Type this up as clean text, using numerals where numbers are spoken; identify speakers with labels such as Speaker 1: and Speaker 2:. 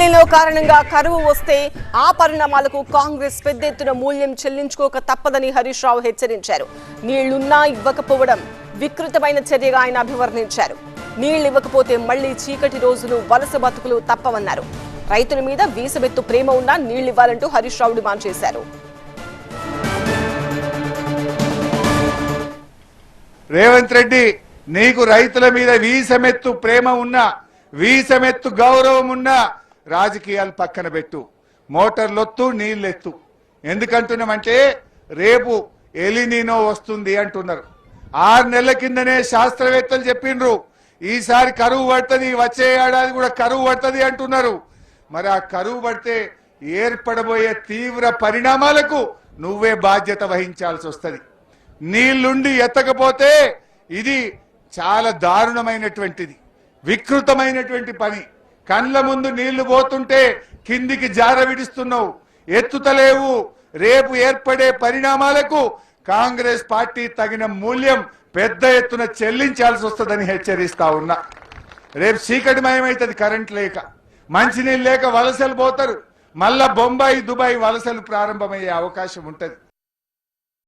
Speaker 1: El Niño కారణంగా కరువు వస్తే ఆ పరిణామాలకు కాంగ్రెస్ పెద్ద ఎత్తున మూల్యం చెల్లించుకోక తప్పదని హరీష్ రావు హెచ్చరించారు. నీళ్లున్నా ఇవ్వకపోవడం వికృతమైన చర్యగా ఆయన అభివర్ణించారు. నీళ్లు ఇవ్వకపోతే మళ్లీ చీకటి రోజులు వలస బతుకులు తప్పవన్నారు. రైతుల మీద వీసమెత్తు ప్రేమ ఉన్నా నీళ్లివ్వాలంటూ హరీష్ రావు డిమాండ్ చేశారు.
Speaker 2: రేవంత్ రెడ్డి, నీకు రైతుల మీద వీసమెత్తు ప్రేమ ఉన్నా, వీసమెత్తు గౌరవం ఉన్నా రాజకీయాలు పక్కన పెట్టు. మోటార్లొత్తు, నీళ్ళెత్తు. ఎందుకంటున్నామంటే రేపు ఎలినీనో వస్తుంది అంటున్నారు. 6 నెలల కిందనే శాస్త్రవేత్తలు చెప్పిండ్రు ఈసారి కరువు పడుతుంది, వచ్చే ఏడాది కూడా కరువు పడుతుంది అంటున్నారు. మరి ఆ కరువు పడితే ఏర్పడబోయే తీవ్ర పరిణామాలకు నువ్వే బాధ్యత వహించాల్సి వస్తుంది. నీళ్లుండి ఎత్తకపోతే ఇది చాలా దారుణమైనటువంటిది, వికృతమైనటువంటి పని. కండ్ల ముందు నీళ్లు పోతుంటే కిందికి జార విడుస్తున్నావు, ఎత్తుతలేవు. రేపు ఏర్పడే పరిణామాలకు కాంగ్రెస్ పార్టీ తగిన మూల్యం పెద్ద ఎత్తున చెల్లించాల్సి వస్తుందని హెచ్చరిస్తా ఉన్నా. రేపు చీకటిమయమైతుంది, కరెంట్ లేక, మంచినీళ్ళు లేక వలసలు పోతారు. మళ్ళా బొంబాయి, దుబాయ్ వలసలు ప్రారంభమయ్యే అవకాశం ఉంటుంది.